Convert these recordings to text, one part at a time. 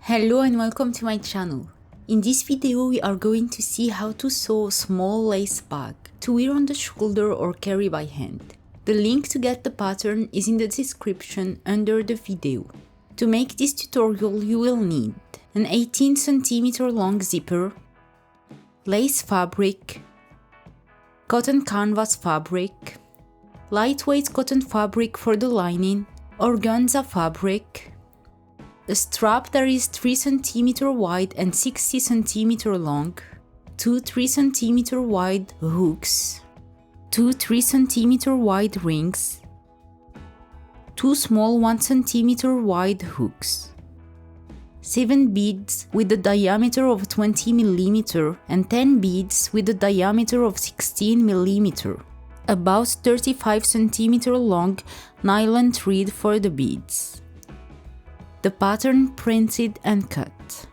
Hello and welcome to my channel. In this video we are going to see how to sew a small lace bag to wear on the shoulder or carry by hand. The link to get the pattern is in the description under the video. To make this tutorial you will need an 18 cm long zipper, lace fabric, cotton canvas fabric, lightweight cotton fabric for the lining, organza fabric, a strap that is 3 cm wide and 60 cm long, 2 3 cm wide hooks, 2 3 cm wide rings, 2 small 1 cm wide hooks, 7 beads with a diameter of 20 mm and 10 beads with a diameter of 16 mm, about 35 cm long nylon thread for the beads. The pattern printed and cut.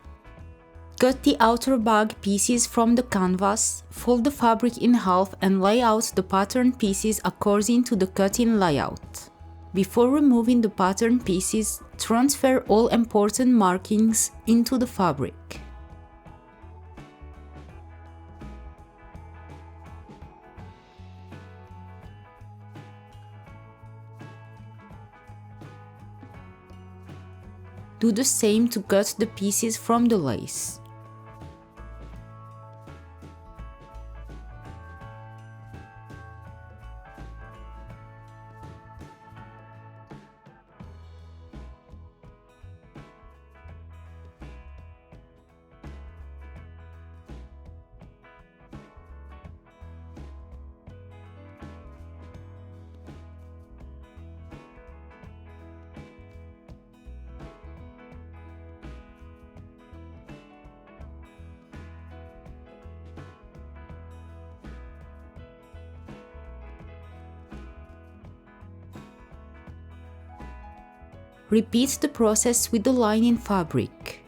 Cut the outer bag pieces from the canvas, fold the fabric in half and lay out the pattern pieces according to the cutting layout. Before removing the pattern pieces, transfer all important markings into the fabric. Do the same to cut the pieces from the lace. Repeat the process with the lining fabric.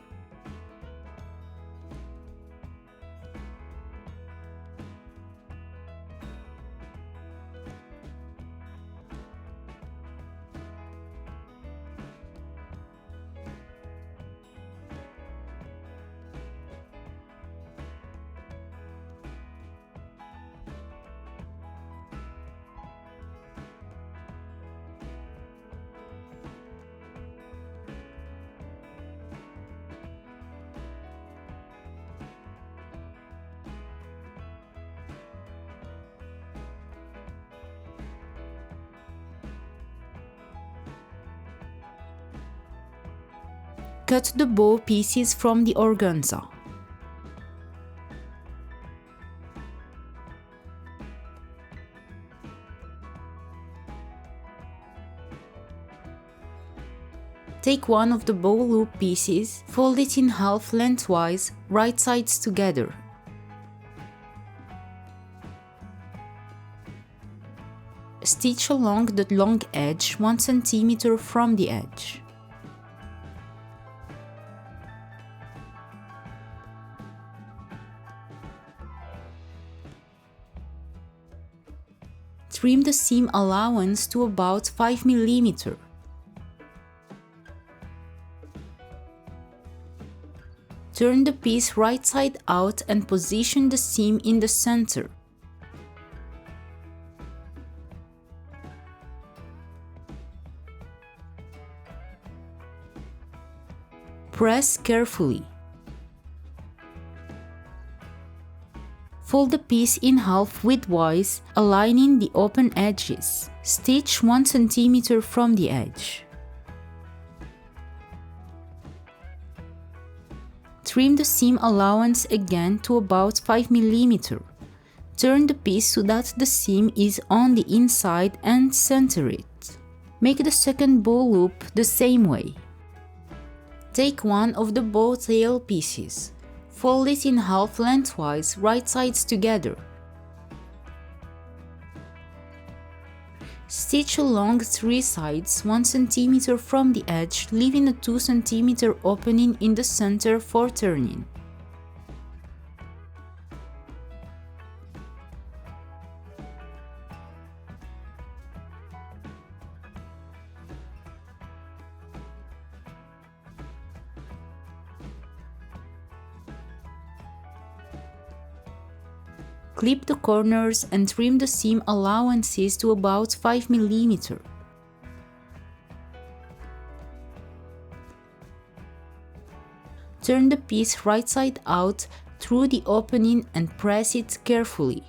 Cut the bow pieces from the organza. Take one of the bow loop pieces, fold it in half lengthwise, right sides together. Stitch along the long edge 1 cm from the edge. Trim the seam allowance to about 5 mm. Turn the piece right side out and position the seam in the center. Press carefully. Fold the piece in half widthwise, aligning the open edges. Stitch 1 cm from the edge. Trim the seam allowance again to about 5 mm. Turn the piece so that the seam is on the inside and center it. Make the second bow loop the same way. Take one of the bow tail pieces. Fold it in half lengthwise, right sides together. Stitch along 3 sides 1 cm from the edge, leaving a 2 cm opening in the center for turning. Clip the corners and trim the seam allowances to about 5 mm. Turn the piece right side out through the opening and press it carefully.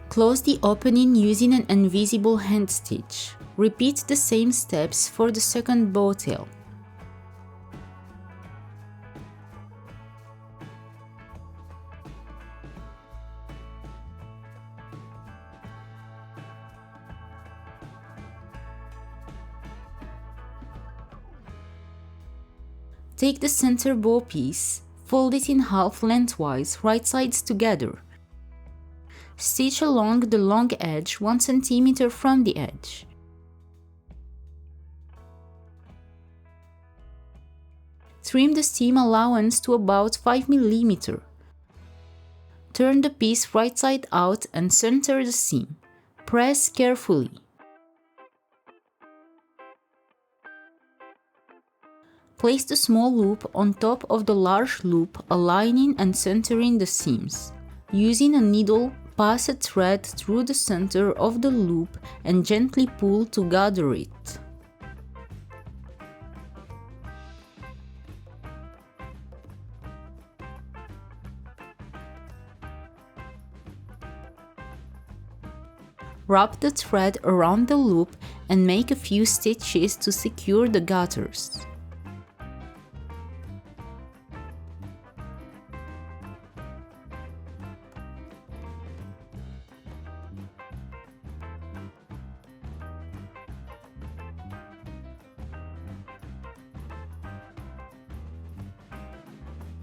Close the opening using an invisible hand stitch. Repeat the same steps for the second bow tail. Take the center bow piece, fold it in half lengthwise, right sides together. Stitch along the long edge 1 cm from the edge. Trim the seam allowance to about 5 mm. Turn the piece right side out and center the seam. Press carefully. Place the small loop on top of the large loop, aligning and centering the seams. Using a needle, pass a thread through the center of the loop and gently pull to gather it. Wrap the thread around the loop and make a few stitches to secure the gathers.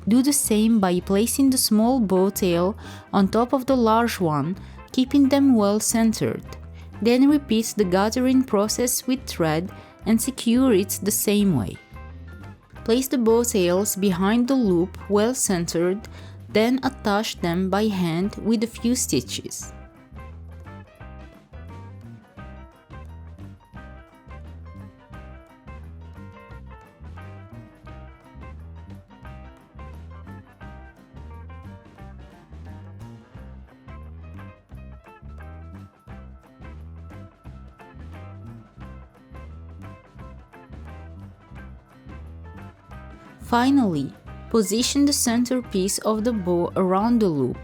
Do the same by placing the small bow tail on top of the large one, keeping them well centered. Then repeat the gathering process with thread and secure it the same way. Place the bow tails behind the loop well centered, then attach them by hand with a few stitches. Finally, position the centerpiece of the bow around the loop.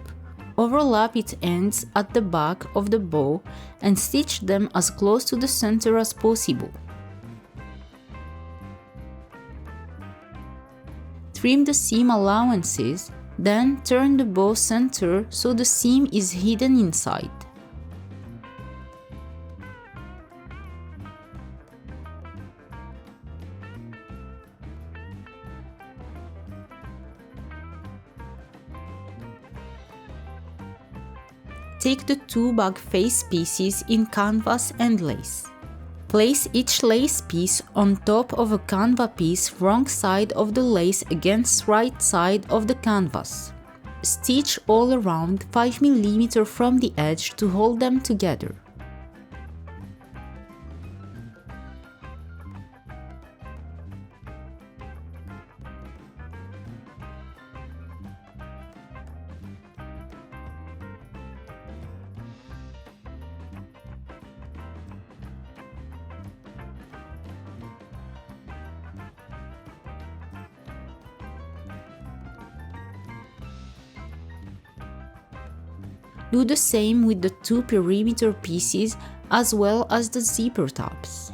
Overlap its ends at the back of the bow and stitch them as close to the center as possible. Trim the seam allowances, then turn the bow center so the seam is hidden inside. Take the two bag face pieces in canvas and lace. Place each lace piece on top of a canvas piece wrong side of the lace against right side of the canvas. Stitch all around 5 mm from the edge to hold them together. Do the same with the two perimeter pieces as well as the zipper tabs.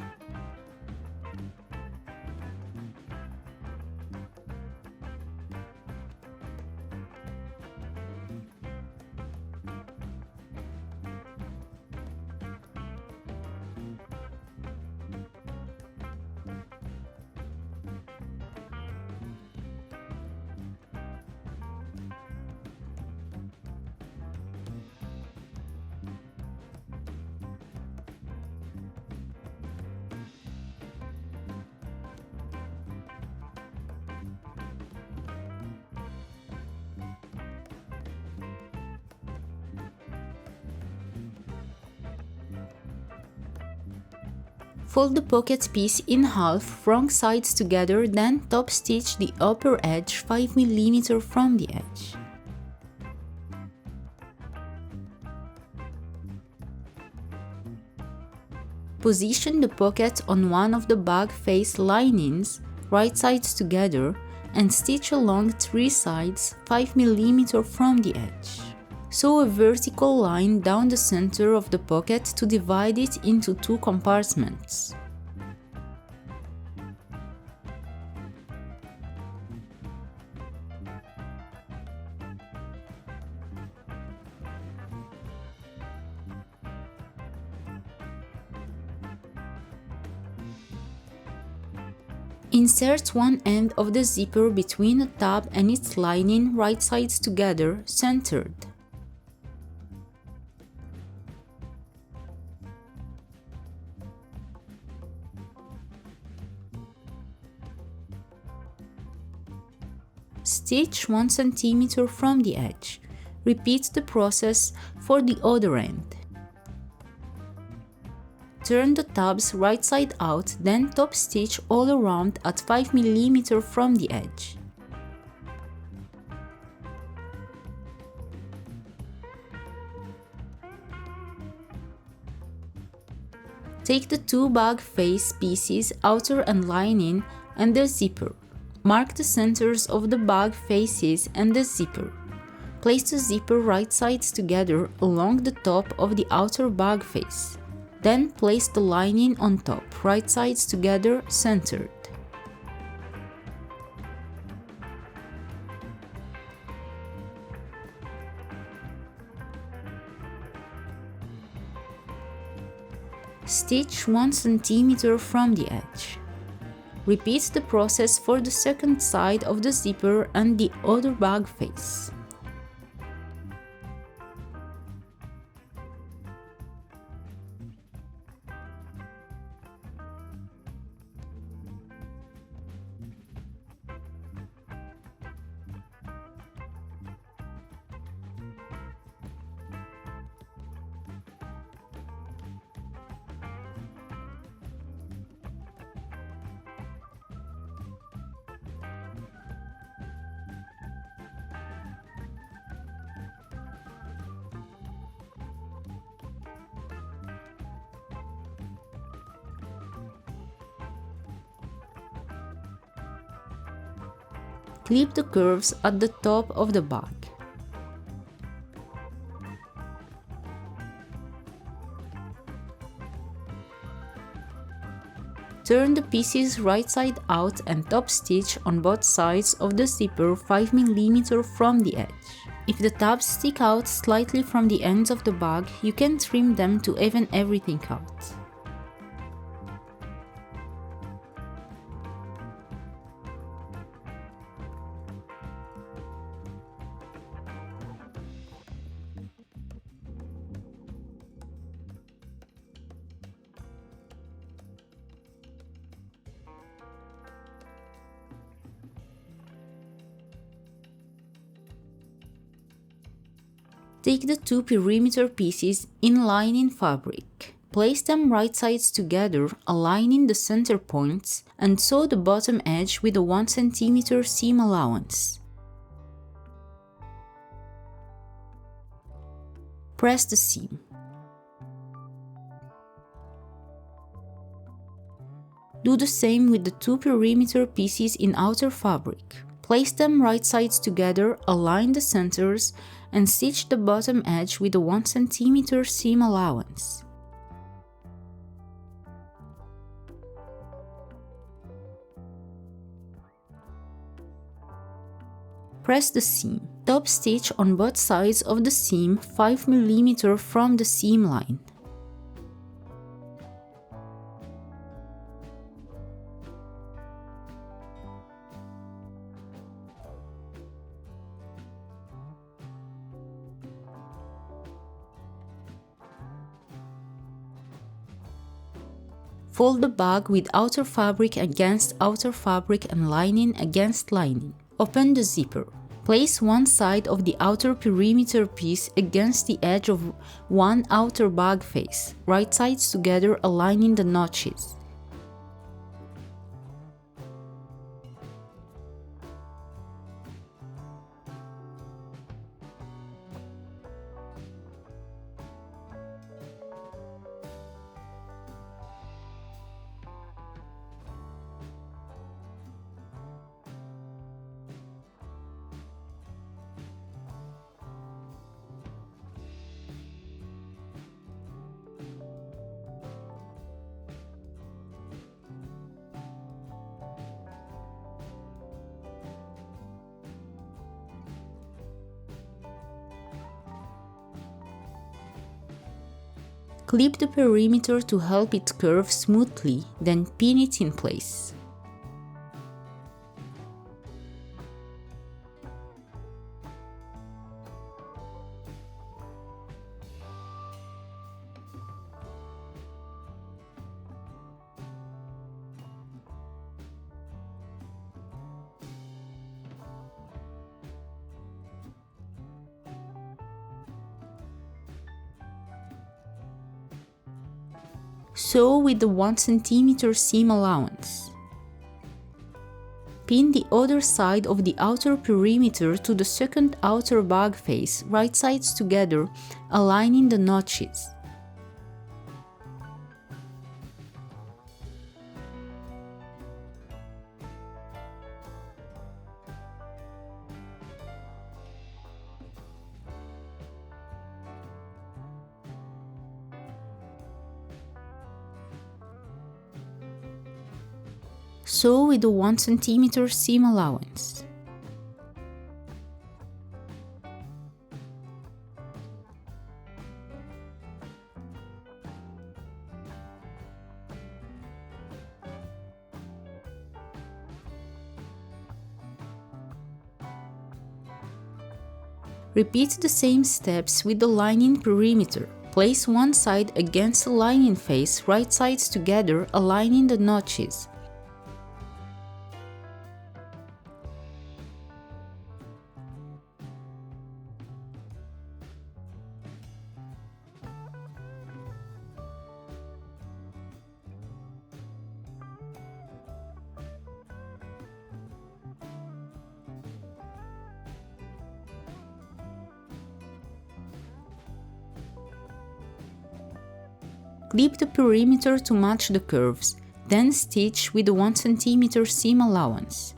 Fold the pocket piece in half, wrong sides together, then top stitch the upper edge 5 mm from the edge. Position the pocket on one of the bag face linings, right sides together, and stitch along 3 sides 5 mm from the edge. Sew a vertical line down the center of the pocket to divide it into 2 compartments. Insert one end of the zipper between the tab and its lining, right sides together, centered. Stitch 1 cm from the edge. Repeat the process for the other end. Turn the tabs right side out, then top stitch all around at 5 mm from the edge. Take the 2 bag face pieces, outer and lining, and the zipper. Mark the centers of the bag faces and the zipper. Place the zipper right sides together along the top of the outer bag face. Then place the lining on top, right sides together, centered. Stitch 1 cm from the edge. Repeat the process for the second side of the zipper and the other bag face. Clip the curves at the top of the bag. Turn the pieces right side out and top stitch on both sides of the zipper 5 mm from the edge. If the tabs stick out slightly from the ends of the bag, you can trim them to even everything out. Take the 2 perimeter pieces in lining fabric. Place them right sides together, aligning the center points, and sew the bottom edge with a 1 cm seam allowance. Press the seam. Do the same with the 2 perimeter pieces in outer fabric. Place them right sides together, align the centers, and stitch the bottom edge with a 1 cm seam allowance. Press the seam. Top stitch on both sides of the seam 5 mm from the seam line. Fold the bag with outer fabric against outer fabric and lining against lining. Open the zipper. Place one side of the outer perimeter piece against the edge of one outer bag face, right sides together aligning the notches. Clip the perimeter to help it curve smoothly, then pin it in place. Sew with the 1 cm seam allowance. Pin the other side of the outer perimeter to the second outer bag face, right sides together, aligning the notches. Sew with the 1 cm seam allowance. Repeat the same steps with the lining perimeter. Place one side against the lining face, right sides together, aligning the notches. Clip the perimeter to match the curves, then stitch with the 1 cm seam allowance.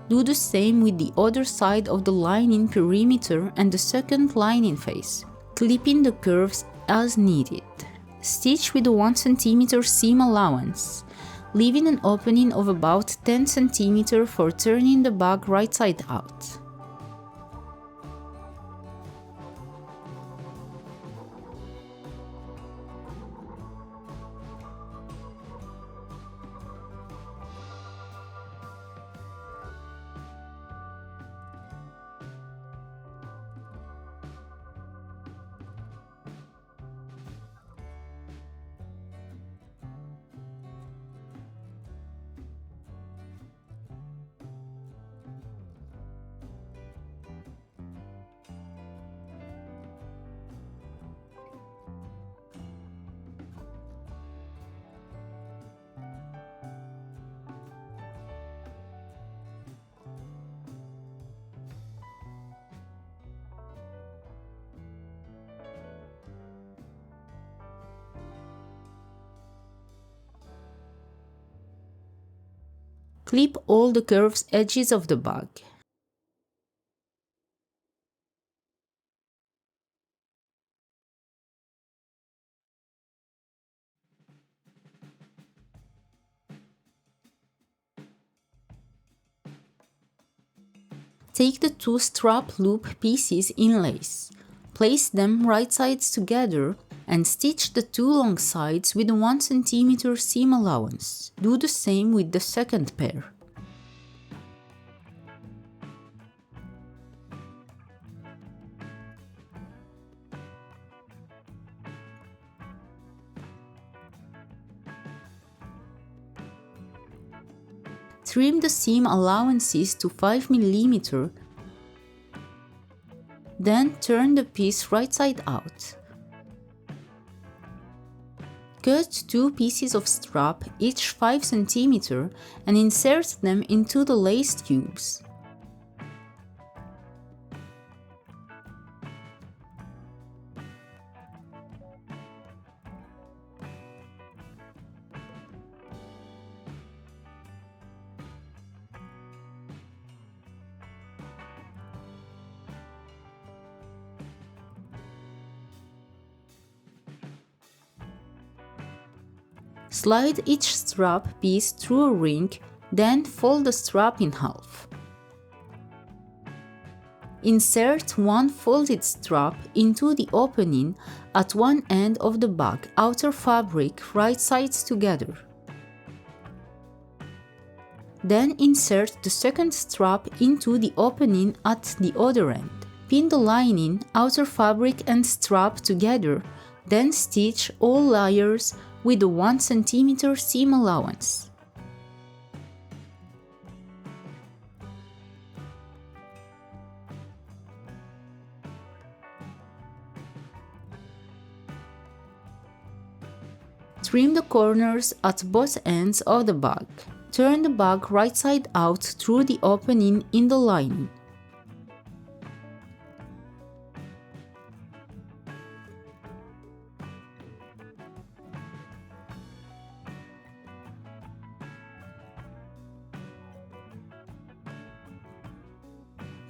Do the same with the other side of the lining perimeter and the second lining face, clipping the curves as needed. Stitch with the 1 cm seam allowance, leaving an opening of about 10 cm for turning the bag right side out. Clip all the curved edges of the bag. Take the two strap loop pieces in lace. Place them right sides together and stitch the two long sides with a 1 cm seam allowance. Do the same with the second pair. Trim the seam allowances to 5 mm, then turn the piece right side out. Cut two pieces of strap, each 5 cm, and insert them into the lace tubes. Slide each strap piece through a ring, then fold the strap in half. Insert one folded strap into the opening at one end of the bag outer fabric right sides together. Then insert the second strap into the opening at the other end. Pin the lining, outer fabric and strap together, then stitch all layers with a 1 cm seam allowance. Trim the corners at both ends of the bag. Turn the bag right side out through the opening in the lining.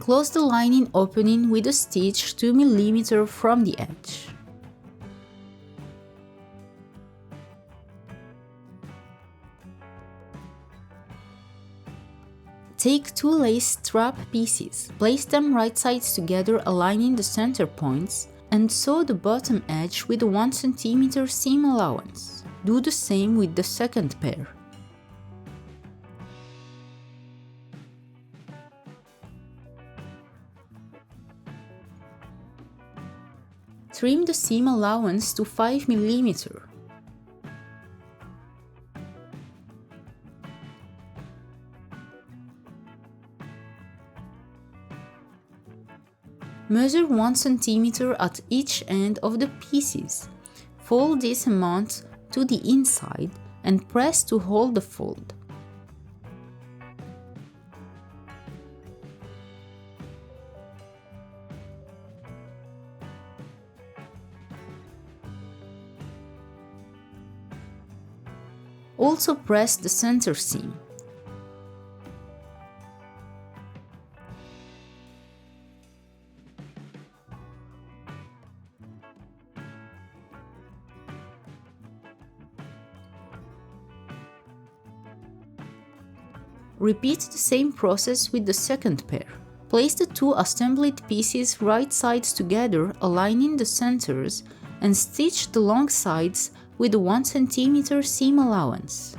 Close the lining opening with a stitch 2 mm from the edge. Take 2 lace strap pieces, place them right sides together aligning the center points, and sew the bottom edge with a 1 cm seam allowance. Do the same with the second pair. Trim the seam allowance to 5 mm. Measure 1 cm at each end of the pieces. Fold this amount to the inside and press to hold the fold. Also press the center seam. Repeat the same process with the second pair. Place the 2 assembled pieces right sides together, aligning the centers, and stitch the long sides with a 1 cm seam allowance.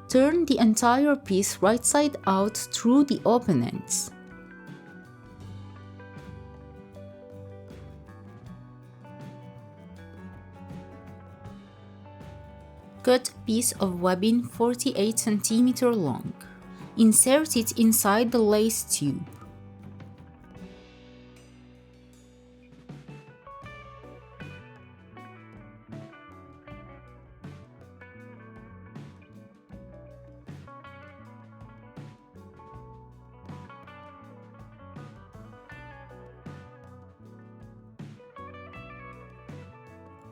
Turn the entire piece right side out through the open ends. Cut a piece of webbing 48 cm long. Insert it inside the lace tube.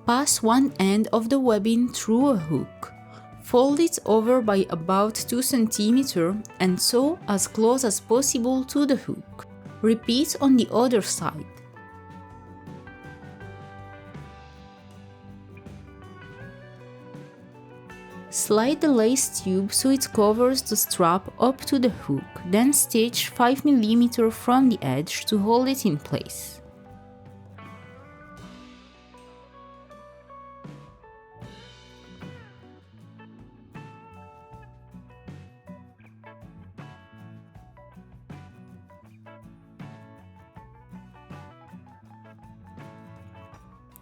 Pass one end of the webbing through a hook. Fold it over by about 2 cm and sew as close as possible to the hook. Repeat on the other side. Slide the lace tube so it covers the strap up to the hook, then stitch 5 mm from the edge to hold it in place.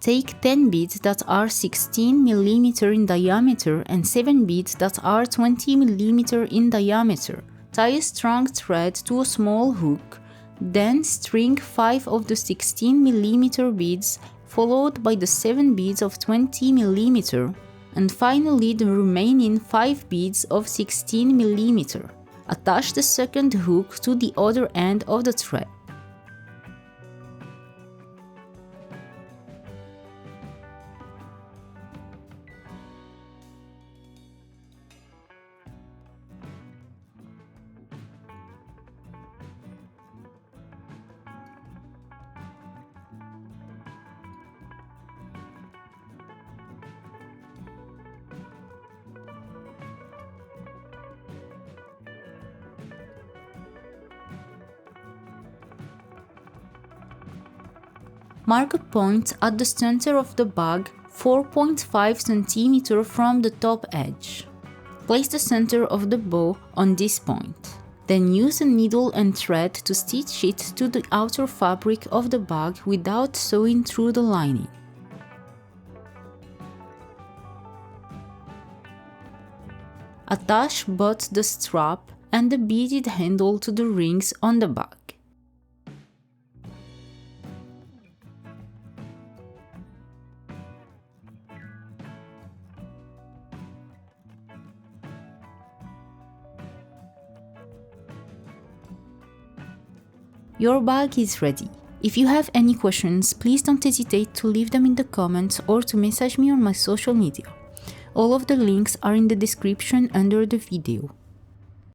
Take 10 beads that are 16 mm in diameter and 7 beads that are 20 mm in diameter. Tie a strong thread to a small hook, then string 5 of the 16 mm beads, followed by the 7 beads of 20 mm, and finally the remaining 5 beads of 16 mm. Attach the second hook to the other end of the thread. Mark a point at the center of the bag 4.5 cm from the top edge. Place the center of the bow on this point. Then use a needle and thread to stitch it to the outer fabric of the bag without sewing through the lining. Attach both the strap and the beaded handle to the rings on the bag. Your bag is ready. If you have any questions, please don't hesitate to leave them in the comments or to message me on my social media. All of the links are in the description under the video.